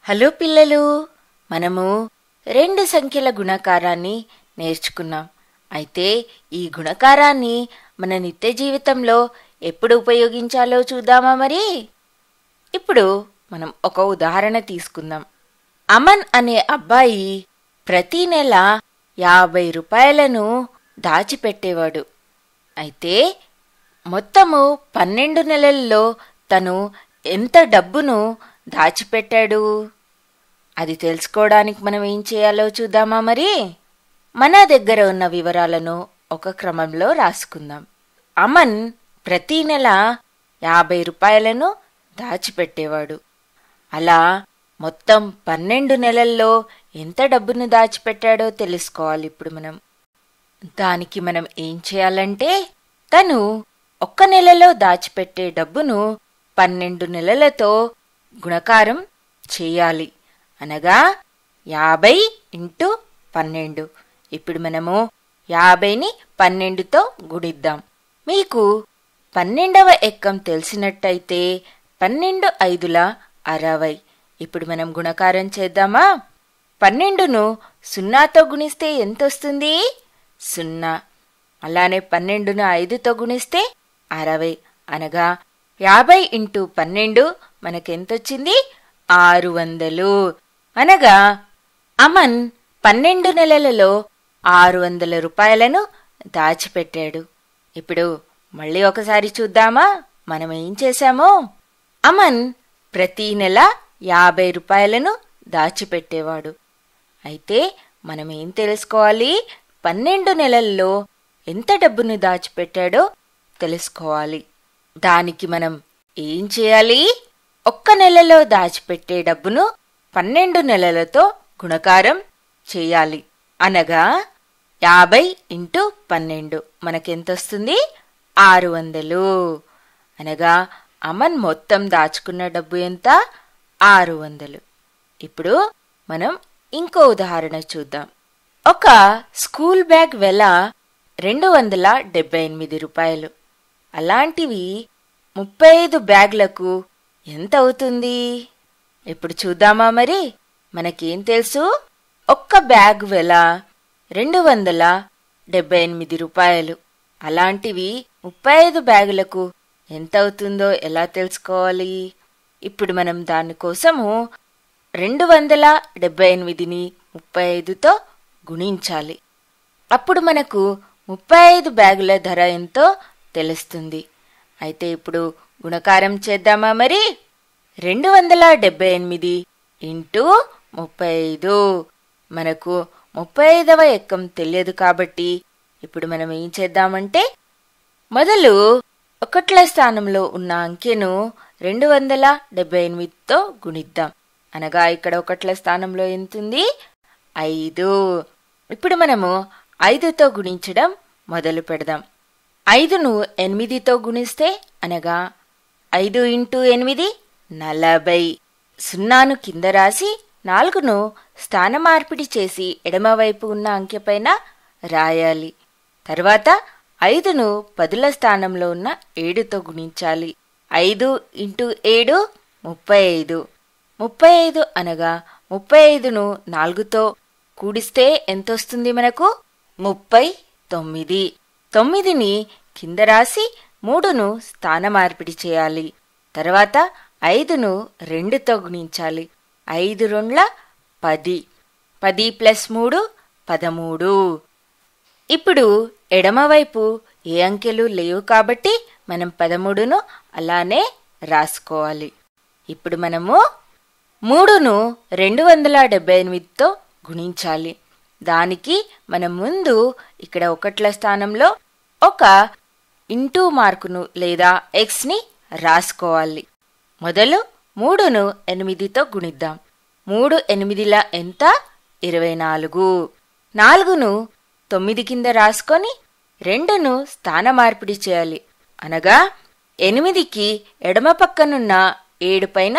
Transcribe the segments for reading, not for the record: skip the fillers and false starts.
Hello పిల్లలు, మనము రెండు సంఖ్యల గుణకారాన్ని నేర్చుకున్నాం. అయితే ఈ గుణకారాన్ని మన నిత్య జీవితంలో ఎప్పుడు ఉపయోగించాలో చూద్దామా మరి? ఇప్పుడు మనం ఒక ఉదాహరణ తీసుకుందాం. అమన్ అనే అబ్బాయి ప్రతి నెల 50 రూపాయలను దాచిపెట్టేవాడు. అయితే మొత్తము 12 నెలల్లో తను ఎంత డబ్బును దాచిపెట్టాడు? అది తెలుసుకోవడానికి మనం ఏం చేయాలో చూద్దామా మరి? మన దగ్గర ఉన్న వివరాలను ఒక క్రమంలో రాసుకుందాం. అమన్ ప్రతి నెల 50 రూపాయలను దాచిపెట్టేవాడు. అలా మొత్తం 12 నెలల్లో ఎంత డబ్బును దాచిపెట్టాడో తెలుసుకోవాలి. ఇప్పుడు దానికి మనం ఏం చేయాలంటే, తను ఒక్క నెలలో దాచిపెట్టే డబ్బును 12 నెలలతో గుణకారం చేయాలి. అనగా 50 × 12. ఇప్పుడు మనము 50ని 12తో గుణిద్దాం. మీకు 12వ ఎక్కం తెలిసినట్టయితే 12 5ల 60. ఇప్పుడు మనం గుణకారం చేద్దామా? 12ను 0తో గుణిస్తే ఎంతొస్తుంది? 0. అలానే 12ను 5తో గుణిస్తే 60. అనగా 50 × 12 మనకెంతొచ్చింది? 600. అనగా అమన్ 12 నెలలలో 600 రూపాయలను దాచిపెట్టాడు. ఇప్పుడు మళ్ళీ ఒకసారి చూద్దామా మనం ఏం చేశామో? అమన్ ప్రతి నెల 50 రూపాయలను దాచిపెట్టేవాడు. అయితే మనం ఏం తెలుసుకోవాలి? 12 నెలల్లో ఎంత డబ్బును దాచిపెట్టాడో తెలుసుకోవాలి. దానికి మనం ఏం చేయాలి? ఒక్క నెలలో దాచిపెట్టే డబ్బును 12 నెలలతో గుణకారం చేయాలి. అనగా 50 × 12 మనకెంతొస్తుంది? 600. అనగా అమన్ మొత్తం దాచుకున్న డబ్బు ఎంత? 600. ఇప్పుడు మనం ఇంకో ఉదాహరణ చూద్దాం. ఒక స్కూల్ బ్యాగ్ వెల 278 రూపాయలు. అలాంటివి 35 బ్యాగ్లకు ఎంత అవుతుంది? ఇప్పుడు చూద్దామా మరి? మనకేం తెలుసు? ఒక్క బ్యాగ్ వెల 278 రూపాయలు. అలాంటివి 35 బ్యాగులకు ఎంత అవుతుందో ఎలా తెలుసుకోవాలి? ఇప్పుడు మనం దానికోసము 278ని 35తో గుణించాలి. అప్పుడు మనకు 35 బ్యాగుల ధర ఎంతో తెలుస్తుంది. అయితే ఇప్పుడు గుణకారం చేద్దామా మరి? 278 × 35. మనకు 35వ ఎక్కం తెలియదు కాబట్టి ఇప్పుడు మనం ఏం చేద్దామంటే, మొదలు ఒకట్ల స్థానంలో ఉన్న అంకెను 278తో గుణిద్దాం. అనగా ఇక్కడ ఒకట్ల స్థానంలో ఎంతుంది? 5. ఇప్పుడు మనము 5తో గుణించడం మొదలు పెడదాం. 5ను 8తో గుణిస్తే అనగా 5 × 8 40. 0ను కింద రాసి 4ను స్థాన మార్పిడి చేసి ఎడమవైపు ఉన్న అంకెపైన రాయాలి. తర్వాత 5ను 10ల స్థానంలో ఉన్న 7తో గుణించాలి. 5 × 7 35. 35 అనగా 35ను 4తో కూడిస్తే ఎంతొస్తుంది మనకు? 39. 9ని కింద రాసి 3ను స్థాన మార్పిడి చేయాలి. తర్వాత 5ను 2తో గుణించాలి. 5 2ల 10. 10 + 3 13. ఇప్పుడు ఎడమవైపు ఏ అంకెలు లేవు కాబట్టి మనం 13ను అలానే రాసుకోవాలి. ఇప్పుడు మనము 3ను 278తో గుణించాలి. దానికి మనం ముందు ఇక్కడ ఒకట్ల స్థానంలో ఒక ఇంటూ మార్కును లేదా ఎక్స్ని రాసుకోవాలి. మొదలు 3ను 8తో గుణిద్దాం. 3 8ల ఎంత? 24. 4ను 9 కింద రాసుకొని 2ను స్థాన మార్పిడి చేయాలి. అనగా 8కి ఎడమ పక్కనున్న 7 పైన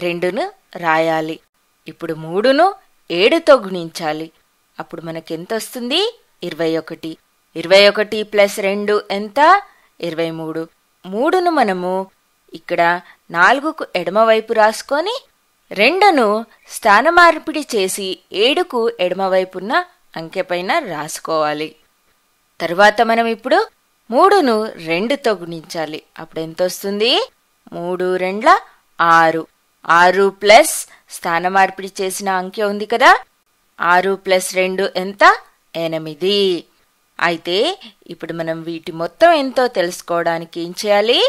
2ను రాయాలి. ఇప్పుడు 3ను 7తో గుణించాలి. అప్పుడు మనకెంతొస్తుంది? 21. 21 + 2 ఎంత? 23. 3ను మనము ఇక్కడ 4కు ఎడమవైపు రాసుకొని 2ను స్థానమార్పిడి చేసి 7కు ఎడమవైపున్న అంకెపైన రాసుకోవాలి. తరువాత మనం ఇప్పుడు 3ను 2తో గుణించాలి. అప్పుడు ఎంత వస్తుంది? 3 2 6. 6 ప్లస్ స్థానమార్పిడి చేసిన అంకె ఉంది కదా, 6 ప్లస్ 2 ఎంత? 8. అయితే ఇప్పుడు మనం వీటి మొత్తం ఎంతో తెలుసుకోవడానికి ఏం చేయాలి?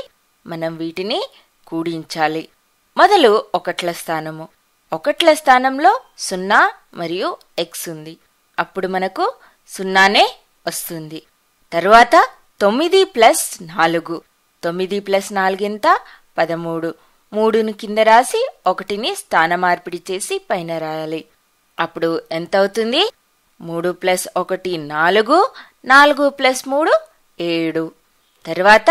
మనం వీటిని కూడించాలి. మొదలు ఒకట్ల స్థానము. ఒకట్ల స్థానంలో 0 మరియు x ఉంది. అప్పుడు మనకు 0నే వస్తుంది. తరువాత 9 ప్లస్ 4. 9 ప్లస్ 4 ఎంత? 13. 3ను కింద రాసి 1ని స్థానమార్పిడి చేసి పైన రాయాలి. అప్పుడు ఎంత అవుతుంది? 3 ప్లస్ 1 4. 4 ప్లస్ 3 7. తరువాత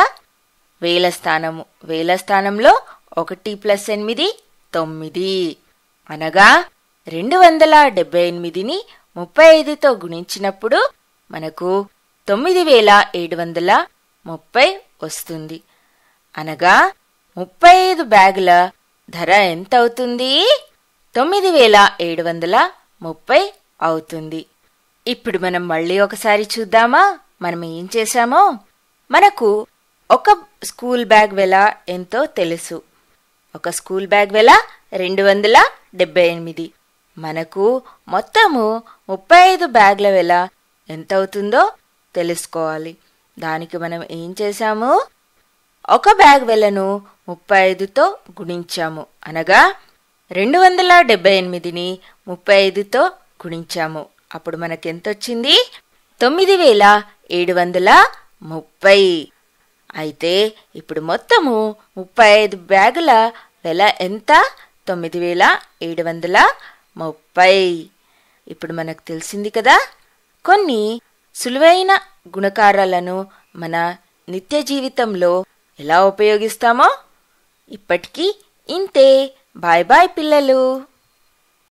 వేల స్థానము. వేల స్థానంలో 1 ప్లస్ 8 9. అనగా 278ని 35తో గుణించినప్పుడు మనకు 9730 వస్తుంది. అనగా 35 బ్యాగుల ధర ఎంత అవుతుంది? 9730 అవుతుంది. ఇప్పుడు మనం మళ్ళీ ఒకసారి చూద్దామా మనం ఏం చేశామో. మనకు ఒక స్కూల్ బ్యాగ్ వెల ఎంతో తెలుసు. ఒక స్కూల్ బ్యాగ్ వెల 278. మనకు మొత్తము 35 బ్యాగ్ల వెల ఎంత అవుతుందో తెలుసుకోవాలి. దానికి మనం ఏం చేశాము? ఒక బ్యాగ్ వెలను 35తో గుణించాము. అనగా 278ని 35తో గుణించాము. అప్పుడు మనకెంతొచ్చింది? 9730. అయితే ఇప్పుడు మొత్తము 35 బ్యాగుల వెల ఎంత? 9730. ఇప్పుడు మనకు తెలిసింది కదా. కొన్ని సులువైన గుణకారాలను మన నిత్య జీవితంలో ఎలా ఉపయోగిస్తామో. ఇప్పటికీ ఇంతే. బాయ్ బాయ్ పిల్లలు.